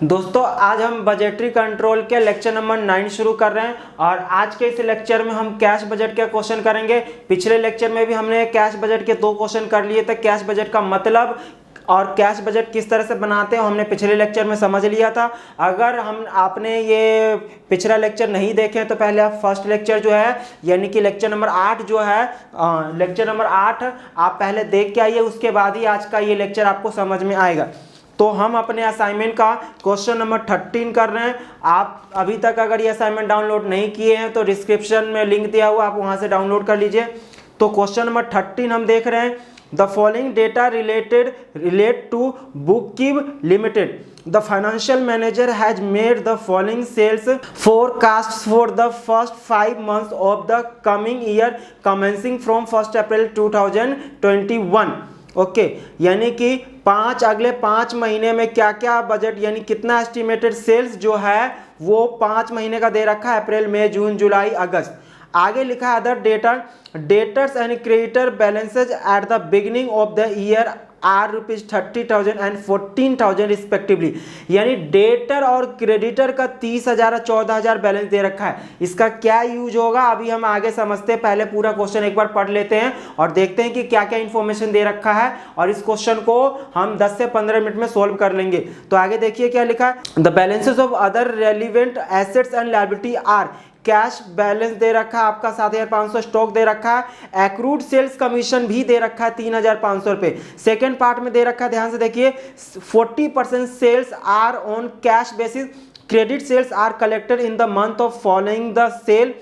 दोस्तों आज हम बजटरी कंट्रोल के लेक्चर नंबर 9 शुरू कर रहे हैं और आज के इस लेक्चर में हम कैश बजट के क्वेश्चन करेंगे। पिछले लेक्चर में भी हमने कैश बजट के 2 क्वेश्चन कर लिए थे। कैश बजट का मतलब और कैश बजट किस तरह से बनाते हैं हमने पिछले लेक्चर में समझ लिया था। अगर आपने ये पिछला लेक्चर नहीं देखे तो पहले आप फर्स्ट लेक्चर जो है यानी कि लेक्चर नंबर 8 जो है लेक्चर नंबर 8 आप पहले देख के आइए, उसके बाद ही आज का ये लेक्चर आपको समझ में आएगा। तो हम अपने असाइनमेंट का क्वेश्चन नंबर 13 कर रहे हैं। आप अभी तक अगर ये असाइनमेंट डाउनलोड नहीं किए हैं तो डिस्क्रिप्शन में लिंक दिया हुआ, आप वहां से डाउनलोड कर लीजिए। तो क्वेश्चन नंबर 13 हम देख रहे हैं, the following data relate to Bookkeep limited. The financial manager has made the following sales forecasts for the first 5 months of the coming year commencing from 1st April 2021। Okay यानी कि अगले 5 महीने में क्या क्या बजट यानी कितना एस्टिमेटेड सेल्स जो है वो 5 महीने का दे रखा है, अप्रैल मई जून जुलाई अगस्त। आगे लिखा है other debtors and creditor balances at the beginning of the year are ₹30,000 and 14,000 respectively. यानी डेटर और क्रेडिटर का 30,000 और 14,000 बैलेंस दे रखा है। इसका क्या यूज होगा अभी हम आगे समझते हैं। पहले पूरा क्वेश्चन एक बार पढ़ लेते हैं और देखते हैं कि क्या क्या इंफॉर्मेशन दे रखा है और इस क्वेश्चन को हम 10 से 15 मिनट में सोल्व कर लेंगे। तो आगे देखिए क्या लिखा है, the balances of other relevant assets and liability are. Cash balance दे रखा है आपका 7,500, स्टॉक दे रखा है, एक्रूड सेल्स कमीशन भी दे रखा है 3,500 रुपए। सेकेंड पार्ट में दे रखा है, ध्यान से देखिए, 40% sales are on cash basis, credit sales are collected in the month of following the sale,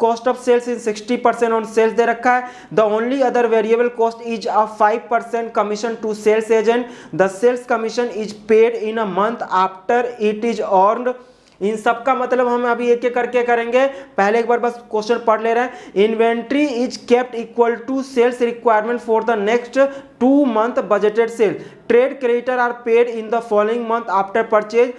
cost of sales is 60% on sales दे रखा है। The only other variable cost is a 5% commission to sales agent, the sales commission is paid in a month after it is earned. इन सब का मतलब हम अभी एक एक करके करेंगे। पहले एक बार बस क्वेश्चन पढ़ ले रहे हैं। Inventory is kept equal to sales requirement for the next 2 month budgeted sale, trade creditor are paid in the following month after purchase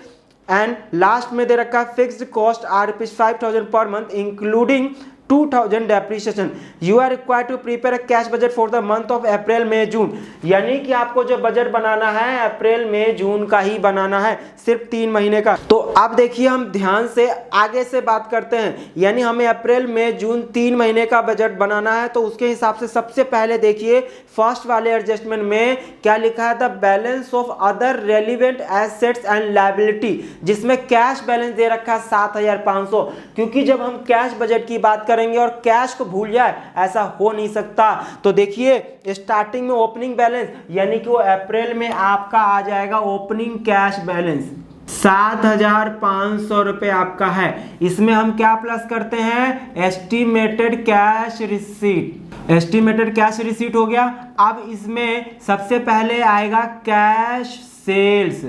and last में दे रखा है fixed cost are ₹5,000 per month including 2,000 depreciation. You are required to prepare a cash budget for the month of April May June. यानी कि आपको जो budget बनाना है अप्रैल May जून का ही बनाना है, सिर्फ 3 महीने का। तो अब देखिए हम ध्यान से आगे से बात करते हैं। यानी हमें अप्रैल मई जून 3 महीने का बजट बनाना है। तो उसके हिसाब से सबसे पहले देखिए फर्स्ट वाले एडजस्टमेंट में क्या लिखा है, the balance of other relevant assets and liability, जिसमें कैश बैलेंस दे रखा है 7,500। क्योंकि जब हम कैश बजट की बात करेंगे और कैश को भूल जाए ऐसा हो नहीं सकता। तो देखिए स्टार्टिंग में ओपनिंग बैलेंस यानी कि वो अप्रैल में आपका आ जाएगा ओपनिंग कैश बैलेंस 7,500 रुपए आपका है। इसमें हम क्या प्लस करते हैं, estimated cash receipt. Estimated cash receipt हो गया। अब इसमें सबसे पहले आएगा कैश सेल्स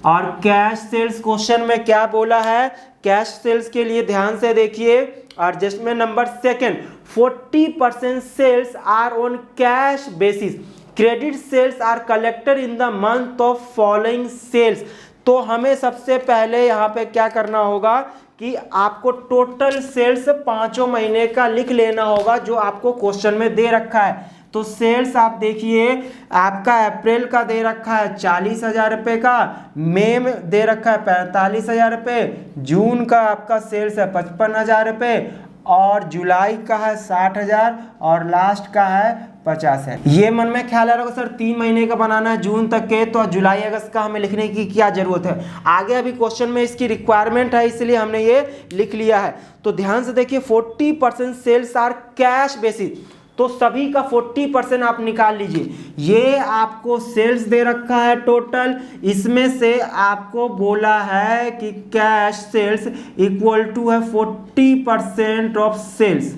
और कैश सेल्स क्वेश्चन में क्या बोला है, कैश सेल्स के लिए ध्यान से देखिए adjustment number second, 40% sales are on cash basis, credit sales are collected in the month of following sales. तो हमें सबसे पहले यहाँ पे क्या करना होगा कि आपको टोटल सेल्स 5 महीने का लिख लेना होगा जो आपको क्वेश्चन में दे रखा है। तो सेल्स आप देखिए आपका अप्रैल का दे रखा है 40,000 रुपये का, मई में दे रखा है 45,000 रुपये, जून का आपका सेल्स है 55,000 रुपये और जुलाई का है 60,000 और लास्ट का है 50 है। ये मन में ख्याल आ रहा होगा सर 3 महीने का बनाना है जून तक के, तो जुलाई अगस्त का हमें लिखने की क्या जरूरत है। आगे अभी क्वेश्चन में इसकी रिक्वायरमेंट है इसलिए हमने ये लिख लिया है। तो ध्यान से देखिए 40% सेल्स आर कैश बेसिस, तो सभी का 40% आप निकाल लीजिए। ये आपको सेल्स दे रखा है टोटल, इसमें से आपको बोला है कि कैश सेल्स इक्वल टू है 40% ऑफ सेल्स।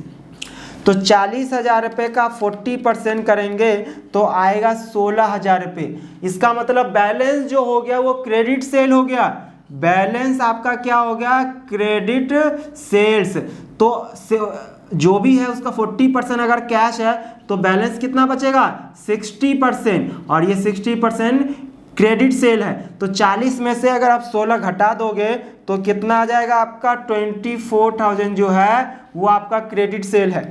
तो 40,000 रुपये का 40% करेंगे तो आएगा 16,000 रुपये। इसका मतलब बैलेंस जो हो गया वो क्रेडिट सेल हो गया। बैलेंस आपका क्या हो गया, क्रेडिट सेल्स। तो जो भी है उसका 40% अगर कैश है तो बैलेंस कितना बचेगा, 60%, और ये 60% क्रेडिट सेल है। तो 40 में से अगर आप 16 घटा दोगे तो कितना आ जाएगा आपका 24,000 जो है वो आपका क्रेडिट सेल है।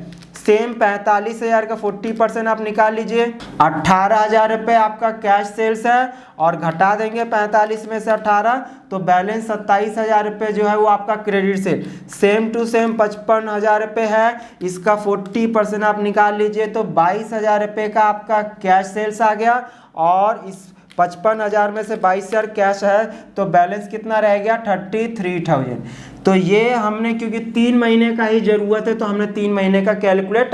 सेम 45,000 का 40% आप निकाल लीजिए। 18,000 रुपये आपका कैश सेल्स है और घटा देंगे 45 में से 18, तो बैलेंस 27,000 रुपये जो है वो आपका credit sale. Same to same 55,000 रुपये है, इसका 40% आप निकाल लीजिए तो 22,000 रुपये का आपका कैश सेल्स आ गया। और इस 55,000 में से 22,000 कैश है तो बैलेंस कितना रह गया 33,000। तो ये हमने क्योंकि 3 महीने का ही जरूरत है तो हमने 3 महीने का कैलकुलेट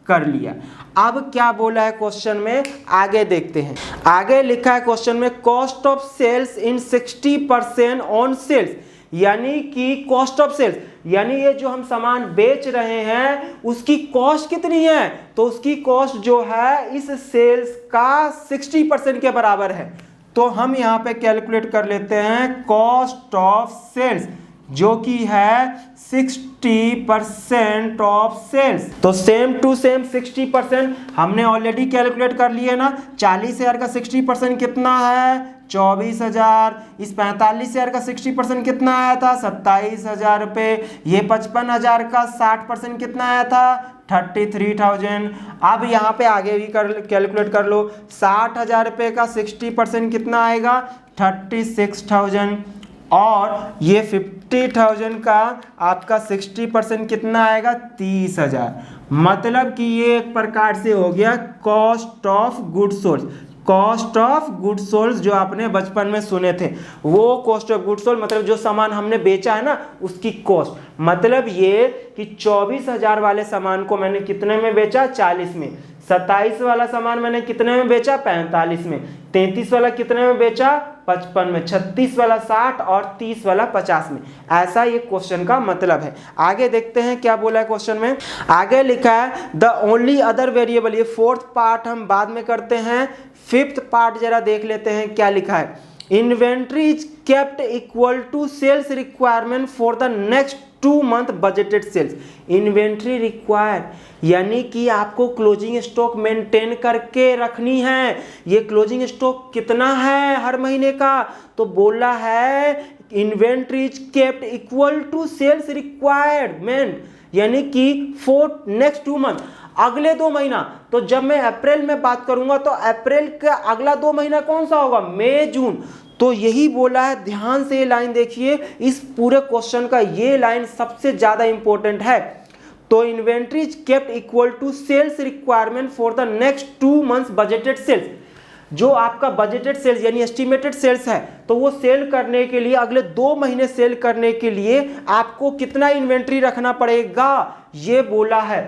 कर लिया। अब क्या बोला है क्वेश्चन में, आगे देखते हैं। आगे लिखा है क्वेश्चन में cost of sales in 60% on sales, यानी कि कॉस्ट ऑफ सेल्स यानी ये जो हम सामान बेच रहे हैं उसकी कॉस्ट कितनी है, तो उसकी कॉस्ट जो है इस सेल्स का 60% के बराबर है। तो हम यहाँ पे कैलकुलेट कर लेते हैं कॉस्ट ऑफ सेल्स जो कि है 60% ऑफ सेल्स। तो सेम टू सेम 60% हमने ऑलरेडी कैलकुलेट कर लिए ना। 40,000 का 60% कितना है 24,000। इस 45,000 का 60% कितना आया था 27,000 रुपये। ये 55,000 का 60% कितना आया था 33,000। अब यहाँ पे आगे भी कैलकुलेट कर लो। 60,000 रुपये का 60% कितना आएगा 36,000 और ये 50,000 का आपका 60% कितना आएगा 30,000। मतलब कि ये एक प्रकार से हो गया cost of good sold. Cost of good sold जो आपने बचपन में सुने थे वो कॉस्ट ऑफ गुड सोल्स मतलब जो सामान हमने बेचा है ना उसकी कॉस्ट। मतलब ये कि 24,000 वाले सामान को मैंने कितने में बेचा 40 में, 27 वाला सामान मैंने कितने में बेचा 45 में, 33 वाला कितने में बेचा 55 में, 36 वाला 60 और 30 वाला 50 में। ऐसा ये क्वेश्चन का मतलब है। आगे देखते हैं क्या बोला है क्वेश्चन में। आगे लिखा है द ओनली अदर वेरिएबल, ये 4th पार्ट हम बाद में करते हैं। 5th पार्ट जरा देख लेते हैं क्या लिखा है। Inventory is kept equal to sales requirement for the next 2 month budgeted sales. Inventory require यानी कि आपको क्लोजिंग स्टॉक मेंटेन करके रखनी है। ये क्लोजिंग स्टॉक कितना है हर महीने का, तो बोला है inventory is kept equal to sales requirement यानी कि फॉर नेक्स्ट 2 मंथ, अगले 2 महीना। तो जब मैं अप्रैल में बात करूंगा तो अप्रैल का अगला 2 महीना कौन सा होगा मई जून। तो यही बोला है, ध्यान से ये लाइन देखिए। इस पूरे क्वेश्चन का ये लाइन सबसे ज्यादा इंपॉर्टेंट है। तो inventory is kept equal to sales requirement for the next 2 months budgeted sales. जो आपका बजटेड सेल्स यानी एस्टिमेटेड सेल्स है तो वो सेल करने के लिए अगले 2 महीने सेल करने के लिए आपको कितना इन्वेंट्री रखना पड़ेगा ये बोला है।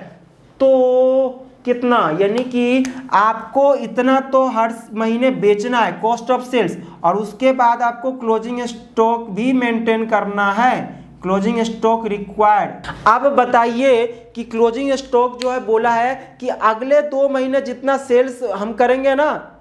तो कितना यानी कि आपको इतना तो हर महीने बेचना है कॉस्ट ऑफ सेल्स, और उसके बाद आपको क्लोजिंग स्टॉक भी मेंटेन करना है, क्लोजिंग स्टॉक रिक्वायर्ड। अब बताइए कि क्लोजिंग स्टॉक जो है बोला है कि अगले 2 महीने जितना सेल्स हम करेंगे ना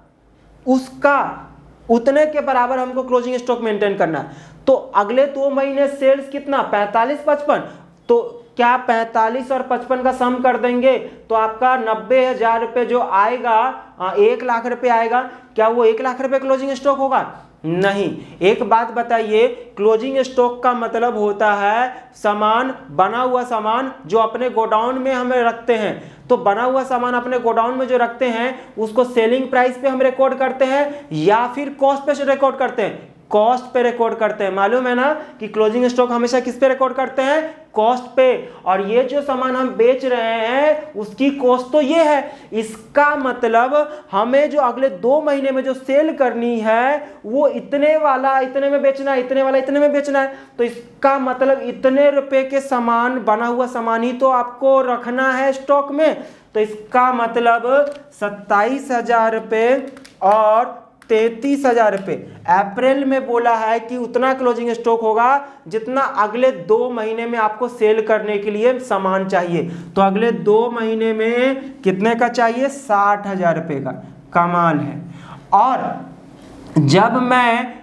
उसका उतने के बराबर हमको क्लोजिंग स्टॉक मेंटेन करना है। तो अगले 2 महीने सेल्स कितना 45-55, तो क्या 45 और 55 का सम कर देंगे तो आपका 90,000 रुपये जो आएगा 1 लाख रुपये आएगा। क्या वो 1 लाख रुपये क्लोजिंग स्टॉक होगा? नहीं। एक बात बताइए, क्लोजिंग स्टॉक का मतलब होता है सामान, बना हुआ सामान जो अपने गोडाउन में हमें रखते हैं। तो बना हुआ सामान अपने गोडाउन में जो रखते हैं उसको सेलिंग प्राइस पे हम रिकॉर्ड करते हैं या फिर कॉस्ट पे रिकॉर्ड करते हैं? कॉस्ट पे रिकॉर्ड करते हैं। मालूम है ना कि क्लोजिंग स्टॉक हमेशा किस पे रिकॉर्ड करते हैं? कॉस्ट पे। और ये जो सामान हम बेच रहे हैं उसकी कॉस्ट तो ये है। इसका मतलब हमें जो अगले 2 महीने में जो सेल करनी है वो इतने वाला इतने में बेचना है, इतने वाला इतने में बेचना है। तो इसका मतलब इतने रुपए के सामान, बना हुआ सामान ही तो आपको रखना है स्टॉक में। तो इसका मतलब 27,000 रुपये और 33,000 रुपये अप्रैल में बोला है कि उतना क्लोजिंग स्टॉक होगा जितना अगले 2 महीने में आपको सेल करने के लिए सामान चाहिए। तो अगले 2 महीने में कितने का चाहिए? 60,000 रुपये का। कमाल है। और जब मैं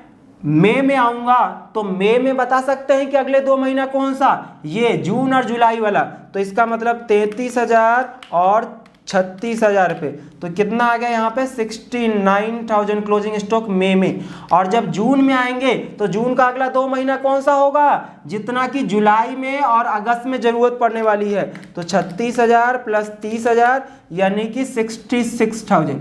मई में आऊंगा तो मई में बता सकते हैं कि अगले 2 महीना कौन सा? ये जून और जुलाई वाला। तो इसका मतलब 33,000 और 36,000 रुपये। तो कितना आ गया यहाँ पे 69,000 क्लोजिंग स्टॉक मई में। और जब जून में आएंगे तो जून का अगला 2 महीना कौन सा होगा, जितना कि जुलाई में और अगस्त में जरूरत पड़ने वाली है। तो 36,000 प्लस 30,000 यानी कि 66,000।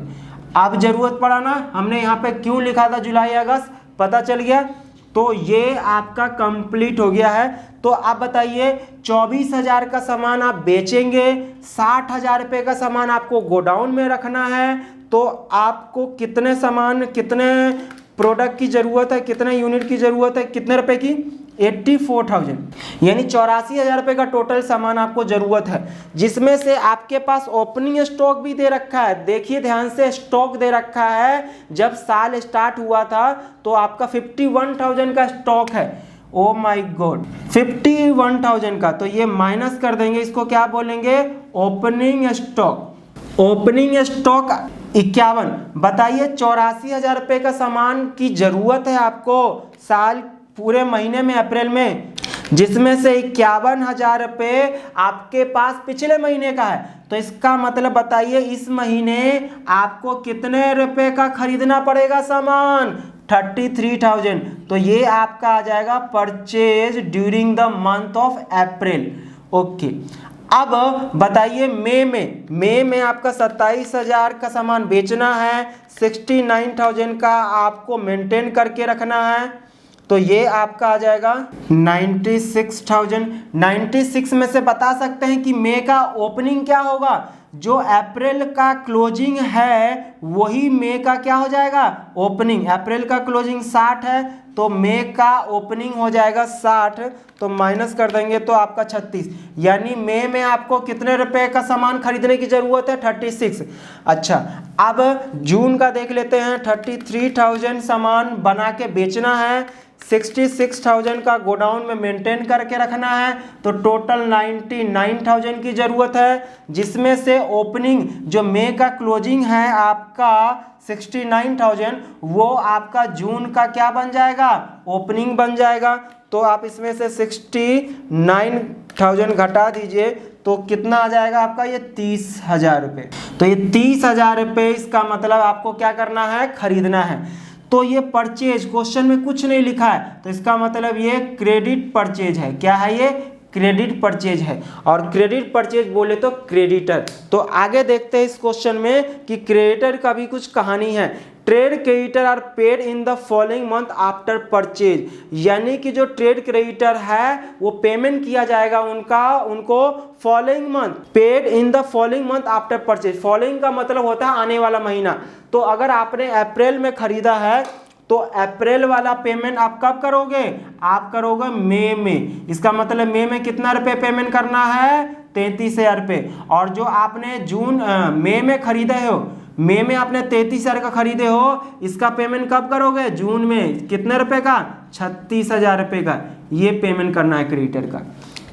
अब जरूरत पड़ा ना, हमने यहाँ पे क्यों लिखा था जुलाई अगस्त, पता चल गया। तो ये आपका कंप्लीट हो गया है। तो आप बताइए 24,000 का सामान आप बेचेंगे, 60,000 रुपये का सामान आपको गोडाउन में रखना है, तो आपको कितने सामान, कितने प्रोडक्ट की ज़रूरत है, कितने यूनिट की ज़रूरत है, कितने रुपए की, 84,000, यानी 84,000 रुपये का टोटल सामान आपको ज़रूरत है। जिसमें से आपके पास ओपनिंग स्टॉक भी दे रखा है, देखिए ध्यान से, स्टॉक दे रखा है। जब साल स्टार्ट हुआ था तो आपका 51,000 का स्टॉक है। ओ माय गॉड, 51,000 का, तो ये माइनस कर देंगे, इसको क्या बोलेंगे, ओपनिंग स्टॉक। Opening stock 51। बताइए 84,000 रुपये का सामान की जरूरत है आपको साल पूरे महीने में, अप्रैल में, जिसमें से 51,000 रुपये आपके पास पिछले महीने का है। तो इसका मतलब बताइए इस महीने आपको कितने रुपए का खरीदना पड़ेगा सामान, 33,000। तो ये आपका आ जाएगा purchase during the month of April. Okay, अब बताइए मई में आपका 27,000 का सामान बेचना है, 69,000 का आपको मेंटेन करके रखना है। तो ये आपका आ जाएगा 96,000। 96 में से बता सकते हैं कि मई का ओपनिंग क्या होगा, जो अप्रैल का क्लोजिंग है वही मई का क्या हो जाएगा, ओपनिंग। अप्रैल का क्लोजिंग 60 है, तो मई का ओपनिंग हो जाएगा 60, तो माइनस कर देंगे तो आपका 36, यानी मई में आपको कितने रुपए का सामान खरीदने की जरूरत है, 36। अच्छा, अब जून का देख लेते हैं। 33,000 सामान बना के बेचना है, 66,000 का गोडाउन में मेंटेन करके रखना है, तो टोटल 99,000 की ज़रूरत है। जिसमें से ओपनिंग जो मई का क्लोजिंग है आपका 69,000, वो आपका जून का क्या बन जाएगा, ओपनिंग बन जाएगा। तो आप इसमें से 69,000 घटा दीजिए तो कितना आ जाएगा आपका, ये 30,000 रुपये। तो ये 30,000 रुपये, इसका मतलब आपको क्या करना है, खरीदना है। तो ये परचेज, क्वेश्चन में कुछ नहीं लिखा है, तो इसका मतलब ये क्रेडिट परचेज है। क्या है ये, क्रेडिट परचेज है। और क्रेडिट परचेज बोले तो क्रेडिटर। तो आगे देखते हैं इस क्वेश्चन में कि क्रेडिटर का भी कुछ कहानी है। Trade creditor are paid in the following month after purchase, यानी कि जो ट्रेड क्रेडिटर है वो पेमेंट किया जाएगा उनको following month, paid in the following month after purchase. Following का मतलब होता है आने वाला महीना। तो अगर आपने अप्रैल में खरीदा है तो अप्रैल वाला पेमेंट आप कब करोगे, आप करोगे मई में। इसका मतलब मई में कितना रुपए पेमेंट करना है, 33,000 रुपये। और जो आपने मई में खरीदे हो, मई में आपने 33,000 का खरीदे हो, इसका पेमेंट कब करोगे, जून में। कितने रुपए का, 36,000 रुपये का ये पेमेंट करना है क्रेडिटर का।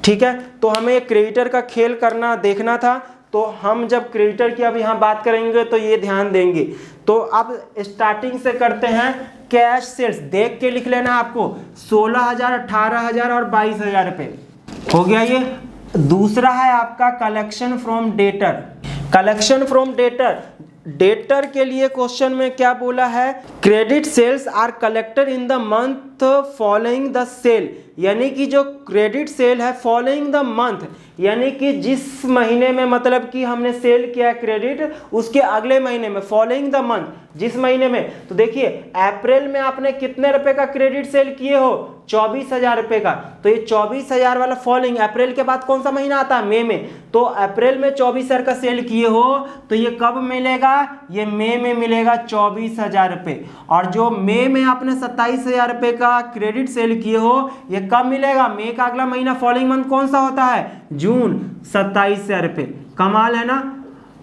ठीक है, तो हमें क्रेडिटर का खेल करना देखना था। तो हम जब क्रेडिटर की अब यहाँ बात करेंगे तो ये ध्यान देंगे। तो अब स्टार्टिंग से करते हैं कैश सेल्स, देख के लिख लेना आपको, 16,000, 18,000 और 22,000 रुपये हो गया ये। दूसरा है आपका collection from debtor. Collection from debtor, debtor के लिए क्वेश्चन में क्या बोला है, credit sales are collected in the month following the sale, यानी कि जो क्रेडिट सेल है फॉलोइंग द मंथ, यानी कि जिस महीने में मतलब कि हमने सेल किया क्रेडिट, उसके अगले महीने में, फॉलोइंग द मंथ, जिस महीने में। तो देखिए अप्रैल में आपने कितने रुपए का क्रेडिट सेल किए हो, 24,000 रुपये का। तो ये 24,000 वाला फॉलोइंग, अप्रैल के बाद कौन सा महीना आता है, मई में। तो अप्रैल में 24,000 का सेल किए हो तो ये कब मिलेगा, ये मई में मिलेगा 24,000 रुपये। और जो मई में आपने 27,000 रुपये का क्रेडिट सेल किए हो, ये कब मिलेगा, मई का अगला महीना फॉलोइंग मंथ कौन सा होता है, जून, 27,000 रुपये। कमाल है ना।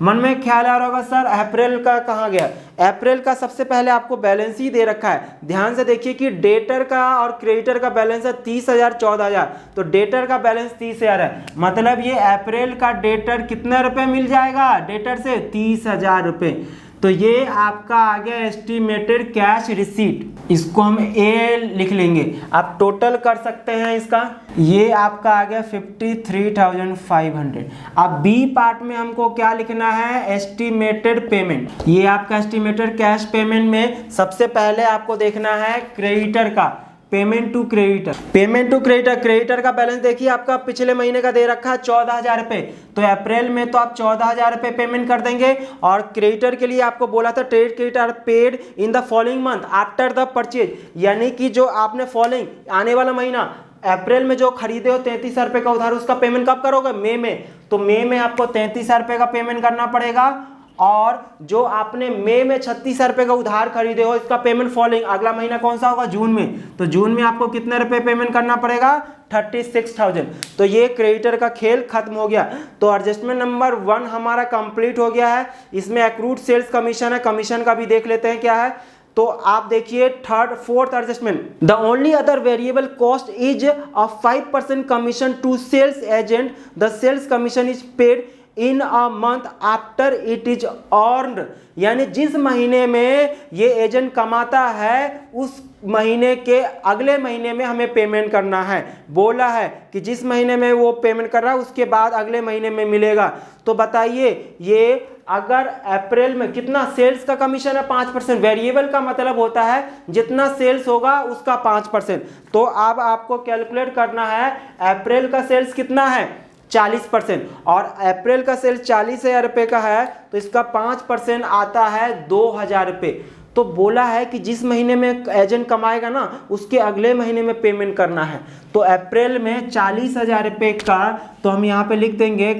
मन में ख्याल आ रहा होगा सर अप्रैल का कहाँ गया। अप्रैल का सबसे पहले आपको बैलेंस ही दे रखा है। ध्यान से देखिए कि डेटर का और क्रेडिटर का बैलेंस है 30,000, 14,000। तो डेटर का बैलेंस 30,000 है, मतलब ये अप्रैल का डेटर कितने रुपए मिल जाएगा, डेटर से 30,000 रुपये। तो तो ये आपका आ गया एस्टिमेटेड कैश रिसीट, इसको हम ए लिख लेंगे। आप टोटल कर सकते हैं इसका, ये आपका आ गया 53,500। अब बी पार्ट में हमको क्या लिखना है, एस्टिमेटेड पेमेंट। ये आपका एस्टिमेटेड कैश पेमेंट में सबसे पहले आपको देखना है क्रेडिटर का payment to creditor. Payment to creditor, creditor का बैलेंस देखिए आपका पिछले महीने का दे रखा है 14,000 रुपये, तो अप्रैल में तो आप 14,000 रुपये पेमेंट कर देंगे। और क्रेडिटर के लिए आपको बोला था trade credit are paid in the following month after the purchase, यानी कि जो आपने फॉलोइंग आने वाला महीना अप्रैल में जो खरीदे हो 33,000 रुपये का उधार, उसका पेमेंट कब करोगे, मई में। तो मई में आपको 33,000 रुपये का पेमेंट करना पड़ेगा। और जो आपने मई में 36,000 रुपये का उधार खरीदे हो, इसका पेमेंट फॉलोइंग अगला महीना कौन सा होगा, जून में। तो जून में आपको कितने रुपए पेमेंट करना पड़ेगा, 36,000। तो ये क्रेडिटर का खेल खत्म हो गया। तो एडजस्टमेंट नंबर 1 हमारा कंप्लीट हो गया है। इसमें एक्रूड सेल्स कमीशन है, कमीशन का भी देख लेते हैं क्या है। तो आप देखिए fourth adjustment, the only other variable cost is a 5% commission to sales agent, the sales commission is paid in a month after it is earned, यानी जिस महीने में ये एजेंट कमाता है उस महीने के अगले महीने में हमें पेमेंट करना है। बोला है कि जिस महीने में वो पेमेंट कर रहा है उसके बाद अगले महीने में मिलेगा। तो बताइए ये अगर अप्रैल में कितना सेल्स का कमीशन है, 5%। वेरिएबल का मतलब होता है जितना सेल्स होगा उसका 5%। तो अब आपको कैलकुलेट करना है अप्रैल का सेल्स कितना है, 40%, और अप्रैल का सेल 40,000 रुपये का है, तो इसका 5% आता है 2,000 रुपये। तो बोला है कि जिस महीने में एजेंट कमाएगा ना उसके अगले महीने में पेमेंट करना है। तो अप्रैल में 40,000 रुपये का, तो हम यहाँ पे लिख देंगे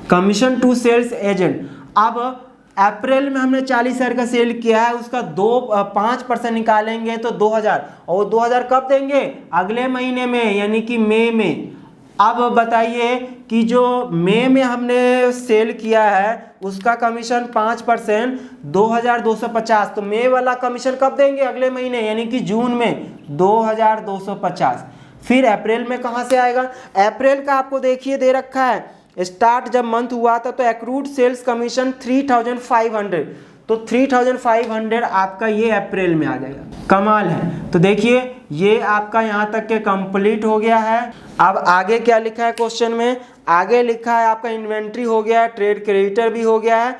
कमीशन टू सेल्स एजेंट। अब अप्रैल में हमने 40,000 का सेल किया है, उसका 5% निकालेंगे तो 2,000, और 2,000 कब देंगे, अगले महीने में, यानी कि मई में। अब बताइए कि जो मई में हमने सेल किया है उसका कमीशन 5%, 2,250। तो मई वाला कमीशन कब देंगे, अगले महीने, यानी कि जून में 2,250। फिर अप्रैल में कहाँ से आएगा, अप्रैल का आपको देखिए दे रखा है, स्टार्ट जब मंथ हुआ था तो एक्रूड सेल्स कमीशन 3,500, तो 3,500 आपका ये अप्रैल में आ जाएगा। कमाल है। तो देखिए ये आपका यहाँ तक के कंप्लीट हो गया है। अब आगे क्या लिखा है क्वेश्चन में, आगे लिखा है आपका इन्वेंट्री हो गया है, ट्रेड क्रेडिटर भी हो गया है।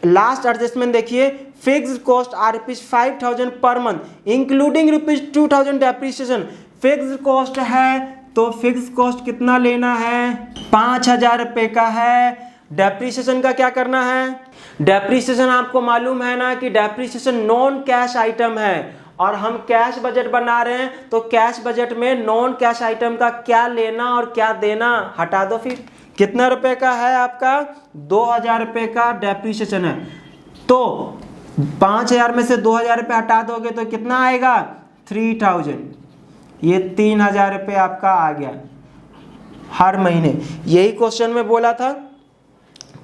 लास्ट एडजस्टमेंट देखिए, fixed cost are ₹5,000 per month including ₹2,000 depreciation. Fixed cost है तो फिक्स्ड कॉस्ट कितना लेना है, 5,000 रुपये का है। डेप्रिसिएशन का क्या करना है, डेप्रिसिएशन आपको मालूम है ना कि डेप्रिसिएशन नॉन कैश आइटम है, और हम कैश बजट बना रहे हैं तो कैश बजट में नॉन कैश आइटम का क्या लेना और क्या देना हटा दो। फिर कितना रुपए का है आपका, 2,000 रुपये का डेप्रिसिएशन है। तो 5,000 में से 2,000 रुपये हटा दोगे तो कितना आएगा, 3,000। ये 3,000 रुपये आपका आ गया हर महीने। यही क्वेश्चन में बोला था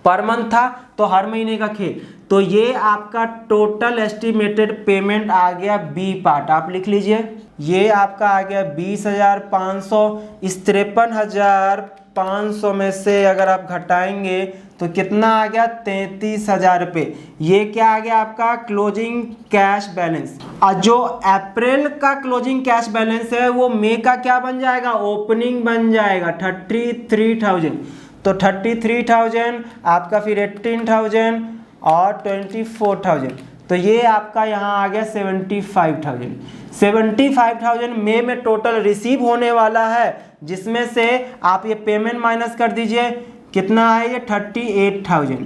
पर मंथ था, तो हर महीने का खेल। तो ये आपका टोटल एस्टिमेटेड पेमेंट आ गया बी पार्ट, आप लिख लीजिए। ये आपका आ गया 20,500। इस 53,500 में से अगर आप घटाएंगे तो कितना आ गया, 33,000 रुपये। ये क्या आ गया आपका क्लोजिंग कैश बैलेंस। और जो अप्रैल का क्लोजिंग कैश बैलेंस है वो मई का क्या बन जाएगा, ओपनिंग बन जाएगा, 33,000। तो 33,000 आपका, फिर 18,000 और 24,000, तो ये आपका यहाँ आ गया 75,000। 75,000 मई में टोटल रिसीव होने वाला है, जिसमें से आप ये पेमेंट माइनस कर दीजिए, कितना है ये 38,000।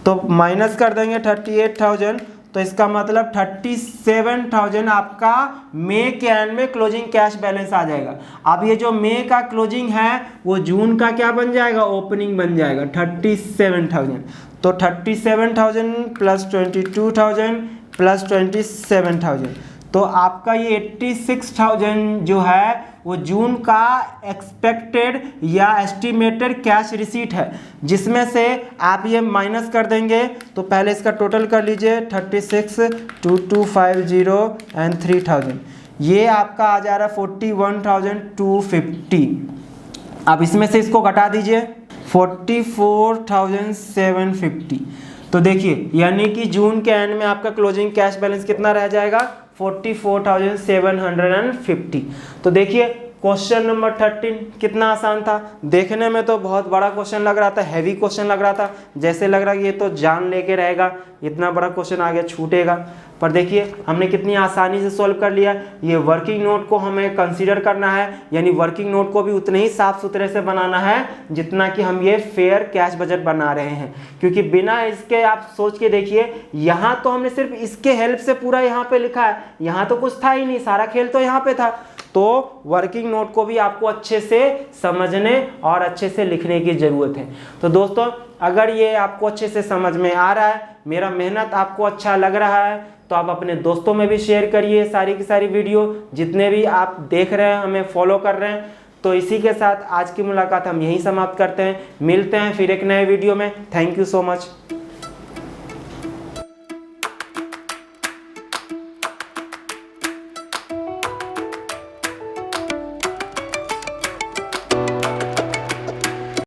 तो माइनस कर देंगे 38,000, तो इसका मतलब 37,000 आपका मई के एंड में क्लोजिंग कैश बैलेंस आ जाएगा। अब ये जो मई का क्लोजिंग है वो जून का क्या बन जाएगा, ओपनिंग बन जाएगा, 37,000। तो 37,000 प्लस 22,000 प्लस 27,000, तो आपका ये 86,000 जो है वो जून का एक्सपेक्टेड या एस्टिमेटेड कैश रिसीट है, जिसमें से आप ये माइनस कर देंगे। तो पहले इसका टोटल कर लीजिए, 36, 2250 एंड 3,000, ये आपका आ जा रहा है 41,250। अब इसमें से इसको घटा दीजिए, 44,750। तो देखिए यानी कि जून के एंड में आपका क्लोजिंग कैश बैलेंस कितना रह जाएगा 44,750। तो देखिए क्वेश्चन नंबर 13 कितना आसान था, देखने में तो बहुत बड़ा क्वेश्चन लग रहा था, हैवी क्वेश्चन लग रहा था, जैसे लग रहा है ये तो जान लेके रहेगा, इतना बड़ा क्वेश्चन आ गया छूटेगा। पर देखिए हमने कितनी आसानी से सॉल्व कर लिया। ये वर्किंग नोट को हमें कंसीडर करना है, यानी वर्किंग नोट को भी उतने ही साफ सुथरे से बनाना है जितना कि हम ये फेयर कैश बजट बना रहे हैं, क्योंकि बिना इसके आप सोच के देखिए, यहाँ तो हमने सिर्फ इसके हेल्प से पूरा यहाँ पे लिखा है, यहाँ तो कुछ था ही नहीं, सारा खेल तो यहाँ पे था। तो वर्किंग नोट को भी आपको अच्छे से समझने और अच्छे से लिखने की ज़रूरत है। तो दोस्तों अगर ये आपको अच्छे से समझ में आ रहा है, मेरा मेहनत आपको अच्छा लग रहा है, तो आप अपने दोस्तों में भी शेयर करिए सारी की सारी वीडियो, जितने भी आप देख रहे हैं हमें फॉलो कर रहे हैं। तो इसी के साथ आज की मुलाकात हम यहीं समाप्त करते हैं, मिलते हैं फिर एक नए वीडियो में। Thank you so much.